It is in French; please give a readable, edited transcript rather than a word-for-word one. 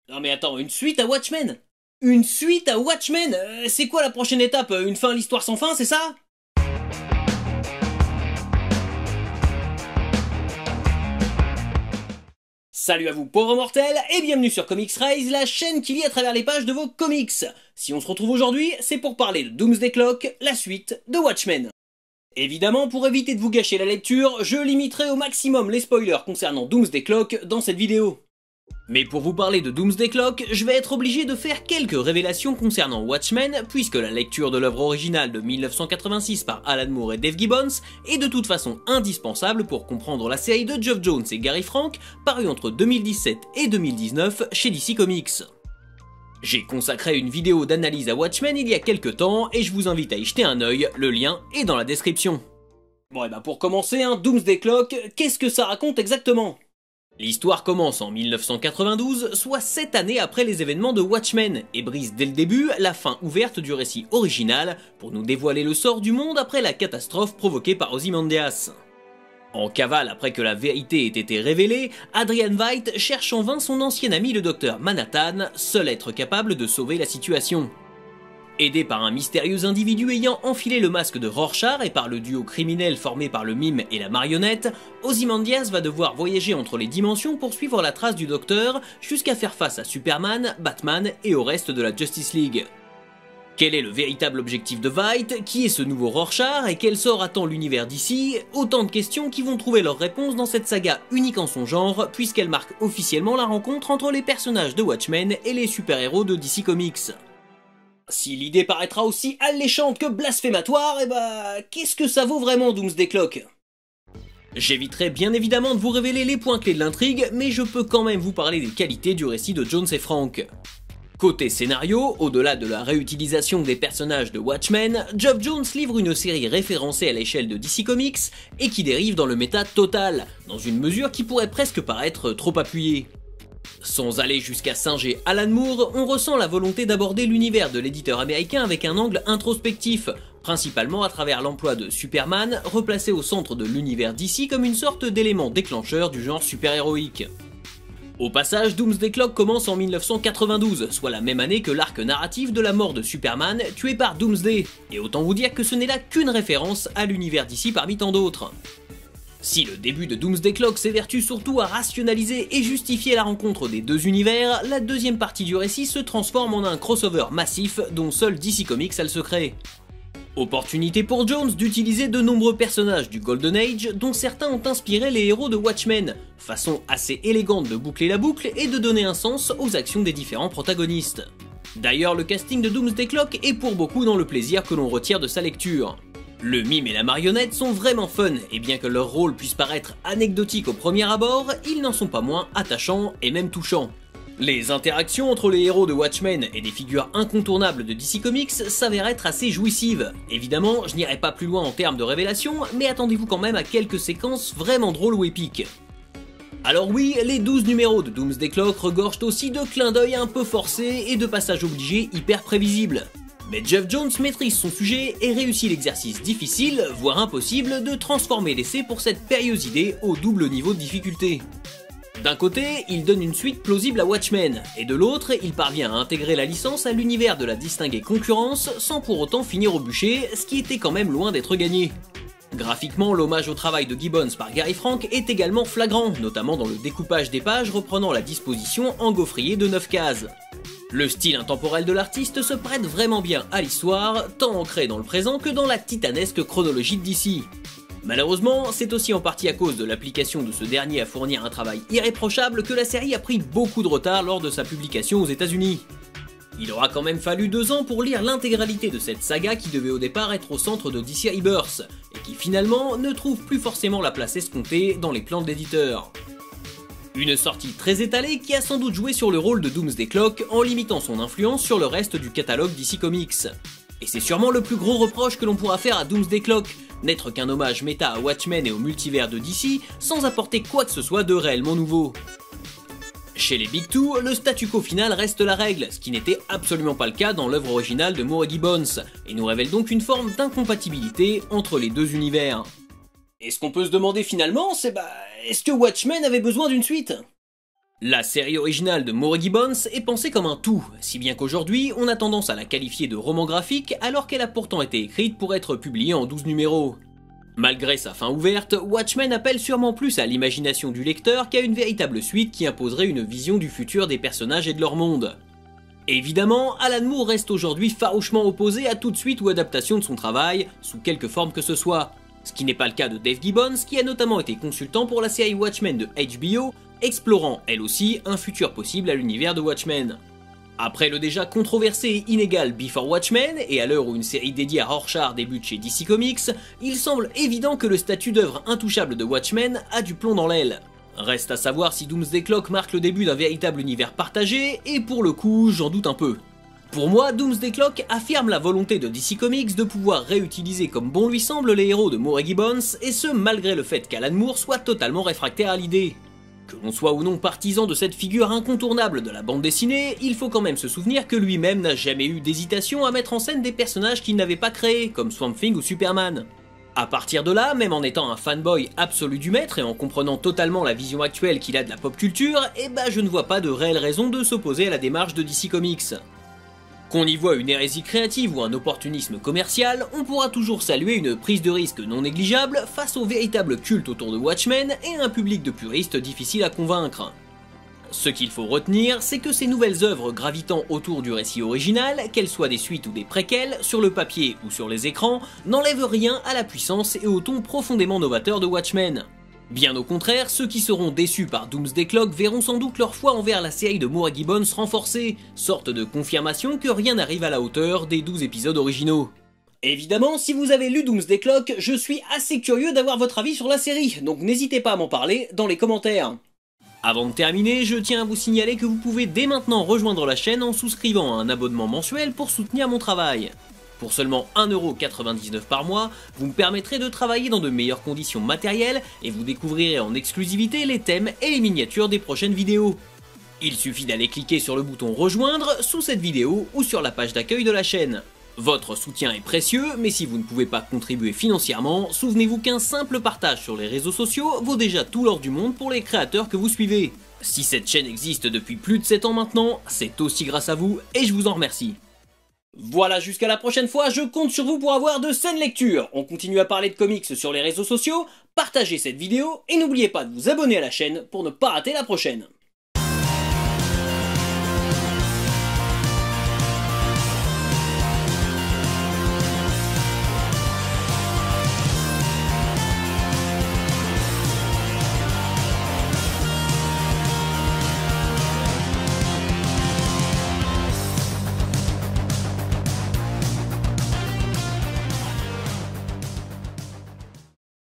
Non mais attends, une suite à Watchmen? Une suite à Watchmen? C'est quoi la prochaine étape? Une fin à l'histoire sans fin, c'est ça? Salut à vous pauvres mortels, et bienvenue sur Comics Rise, la chaîne qui lit à travers les pages de vos comics. Si on se retrouve aujourd'hui, c'est pour parler de Doomsday Clock, la suite de Watchmen. Évidemment, pour éviter de vous gâcher la lecture, je limiterai au maximum les spoilers concernant Doomsday Clock dans cette vidéo. Mais pour vous parler de Doomsday Clock, je vais être obligé de faire quelques révélations concernant Watchmen, puisque la lecture de l'œuvre originale de 1986 par Alan Moore et Dave Gibbons est de toute façon indispensable pour comprendre la série de Geoff Johns et Gary Frank, parue entre 2017 et 2019 chez DC Comics. J'ai consacré une vidéo d'analyse à Watchmen il y a quelques temps, et je vous invite à y jeter un œil, le lien est dans la description. Bon et ben pour commencer, Doomsday Clock, qu'est-ce que ça raconte exactement ? L'histoire commence en 1992, soit 7 années après les événements de Watchmen, et brise dès le début la fin ouverte du récit original pour nous dévoiler le sort du monde après la catastrophe provoquée par Ozymandias. En cavale après que la vérité ait été révélée, Adrian Veidt cherche en vain son ancien ami le docteur Manhattan, seul être capable de sauver la situation. Aidé par un mystérieux individu ayant enfilé le masque de Rorschach et par le duo criminel formé par le mime et la marionnette, Ozymandias va devoir voyager entre les dimensions pour suivre la trace du docteur jusqu'à faire face à Superman, Batman et au reste de la Justice League. Quel est le véritable objectif de Veidt? Qui est ce nouveau Rorschach et quel sort attend l'univers d'ici? Autant de questions qui vont trouver leur réponse dans cette saga unique en son genre, puisqu'elle marque officiellement la rencontre entre les personnages de Watchmen et les super-héros de DC Comics. Si l'idée paraîtra aussi alléchante que blasphématoire, qu'est-ce que ça vaut vraiment Doomsday Clock? J'éviterai bien évidemment de vous révéler les points clés de l'intrigue, mais je peux quand même vous parler des qualités du récit de Jones et Frank. Côté scénario, au-delà de la réutilisation des personnages de Watchmen, Geoff Johns livre une série référencée à l'échelle de DC Comics et qui dérive dans le méta total, dans une mesure qui pourrait presque paraître trop appuyée. Sans aller jusqu'à singer Alan Moore, on ressent la volonté d'aborder l'univers de l'éditeur américain avec un angle introspectif, principalement à travers l'emploi de Superman, replacé au centre de l'univers DC comme une sorte d'élément déclencheur du genre super-héroïque. Au passage, Doomsday Clock commence en 1992, soit la même année que l'arc narratif de la mort de Superman tué par Doomsday, et autant vous dire que ce n'est là qu'une référence à l'univers DC parmi tant d'autres. Si le début de Doomsday Clock s'évertue surtout à rationaliser et justifier la rencontre des deux univers, la deuxième partie du récit se transforme en un crossover massif dont seul DC Comics a le secret. Opportunité pour Jones d'utiliser de nombreux personnages du Golden Age dont certains ont inspiré les héros de Watchmen, façon assez élégante de boucler la boucle et de donner un sens aux actions des différents protagonistes. D'ailleurs, le casting de Doomsday Clock est pour beaucoup dans le plaisir que l'on retire de sa lecture. Le mime et la marionnette sont vraiment fun, et bien que leur rôle puisse paraître anecdotique au premier abord, ils n'en sont pas moins attachants et même touchants. Les interactions entre les héros de Watchmen et des figures incontournables de DC Comics s'avèrent être assez jouissives. Évidemment, je n'irai pas plus loin en termes de révélation, mais attendez-vous quand même à quelques séquences vraiment drôles ou épiques. Alors oui, les 12 numéros de Doomsday Clock regorgent aussi de clins d'œil un peu forcés et de passages obligés hyper prévisibles. Mais Geoff Johns maîtrise son sujet et réussit l'exercice difficile, voire impossible, de transformer l'essai pour cette périlleuse idée au double niveau de difficulté. D'un côté, il donne une suite plausible à Watchmen, et de l'autre, il parvient à intégrer la licence à l'univers de la distinguée concurrence sans pour autant finir au bûcher, ce qui était quand même loin d'être gagné. Graphiquement, l'hommage au travail de Gibbons par Gary Frank est également flagrant, notamment dans le découpage des pages reprenant la disposition en gaufrier de 9 cases. Le style intemporel de l'artiste se prête vraiment bien à l'histoire, tant ancrée dans le présent que dans la titanesque chronologie de DC. Malheureusement, c'est aussi en partie à cause de l'application de ce dernier à fournir un travail irréprochable que la série a pris beaucoup de retard lors de sa publication aux États-Unis. Il aura quand même fallu 2 ans pour lire l'intégralité de cette saga qui devait au départ être au centre de DC Rebirth, et qui finalement ne trouve plus forcément la place escomptée dans les plans de l'éditeur. Une sortie très étalée qui a sans doute joué sur le rôle de Doomsday Clock en limitant son influence sur le reste du catalogue DC Comics. Et c'est sûrement le plus gros reproche que l'on pourra faire à Doomsday Clock, n'être qu'un hommage méta à Watchmen et au multivers de DC sans apporter quoi que ce soit de réellement nouveau. Chez les Big Two, le statu quo final reste la règle, ce qui n'était absolument pas le cas dans l'œuvre originale de Moore et Gibbons, et nous révèle donc une forme d'incompatibilité entre les deux univers. Et ce qu'on peut se demander finalement, c'est est-ce que Watchmen avait besoin d'une suite ? La série originale de Moore Gibbons est pensée comme un tout, si bien qu'aujourd'hui on a tendance à la qualifier de roman graphique alors qu'elle a pourtant été écrite pour être publiée en 12 numéros. Malgré sa fin ouverte, Watchmen appelle sûrement plus à l'imagination du lecteur qu'à une véritable suite qui imposerait une vision du futur des personnages et de leur monde. Évidemment, Alan Moore reste aujourd'hui farouchement opposé à toute suite ou adaptation de son travail, sous quelque forme que ce soit. Ce qui n'est pas le cas de Dave Gibbons, qui a notamment été consultant pour la série Watchmen de HBO, explorant, elle aussi, un futur possible à l'univers de Watchmen. Après le déjà controversé et inégal Before Watchmen, et à l'heure où une série dédiée à Rorschach débute chez DC Comics, il semble évident que le statut d'œuvre intouchable de Watchmen a du plomb dans l'aile. Reste à savoir si Doomsday Clock marque le début d'un véritable univers partagé, et pour le coup, j'en doute un peu. Pour moi, Doomsday Clock affirme la volonté de DC Comics de pouvoir réutiliser comme bon lui semble les héros de Moore et Gibbons, et ce malgré le fait qu'Alan Moore soit totalement réfractaire à l'idée. Que l'on soit ou non partisan de cette figure incontournable de la bande dessinée, il faut quand même se souvenir que lui-même n'a jamais eu d'hésitation à mettre en scène des personnages qu'il n'avait pas créés, comme Swamp Thing ou Superman. À partir de là, même en étant un fanboy absolu du maître et en comprenant totalement la vision actuelle qu'il a de la pop culture, je ne vois pas de réelle raison de s'opposer à la démarche de DC Comics. Qu'on y voit une hérésie créative ou un opportunisme commercial, on pourra toujours saluer une prise de risque non négligeable face au véritable culte autour de Watchmen et un public de puristes difficile à convaincre. Ce qu'il faut retenir, c'est que ces nouvelles œuvres gravitant autour du récit original, qu'elles soient des suites ou des préquels, sur le papier ou sur les écrans, n'enlèvent rien à la puissance et au ton profondément novateur de Watchmen. Bien au contraire, ceux qui seront déçus par Doomsday Clock verront sans doute leur foi envers la série de Moore et Gibbons renforcée, sorte de confirmation que rien n'arrive à la hauteur des 12 épisodes originaux. Évidemment, si vous avez lu Doomsday Clock, je suis assez curieux d'avoir votre avis sur la série, donc n'hésitez pas à m'en parler dans les commentaires. Avant de terminer, je tiens à vous signaler que vous pouvez dès maintenant rejoindre la chaîne en souscrivant à un abonnement mensuel pour soutenir mon travail. Pour seulement 1,99€ par mois, vous me permettrez de travailler dans de meilleures conditions matérielles et vous découvrirez en exclusivité les thèmes et les miniatures des prochaines vidéos. Il suffit d'aller cliquer sur le bouton rejoindre sous cette vidéo ou sur la page d'accueil de la chaîne. Votre soutien est précieux, mais si vous ne pouvez pas contribuer financièrement, souvenez-vous qu'un simple partage sur les réseaux sociaux vaut déjà tout l'or du monde pour les créateurs que vous suivez. Si cette chaîne existe depuis plus de 7 ans maintenant, c'est aussi grâce à vous et je vous en remercie. Voilà, jusqu'à la prochaine fois, je compte sur vous pour avoir de saines lectures. On continue à parler de comics sur les réseaux sociaux, partagez cette vidéo et n'oubliez pas de vous abonner à la chaîne pour ne pas rater la prochaine.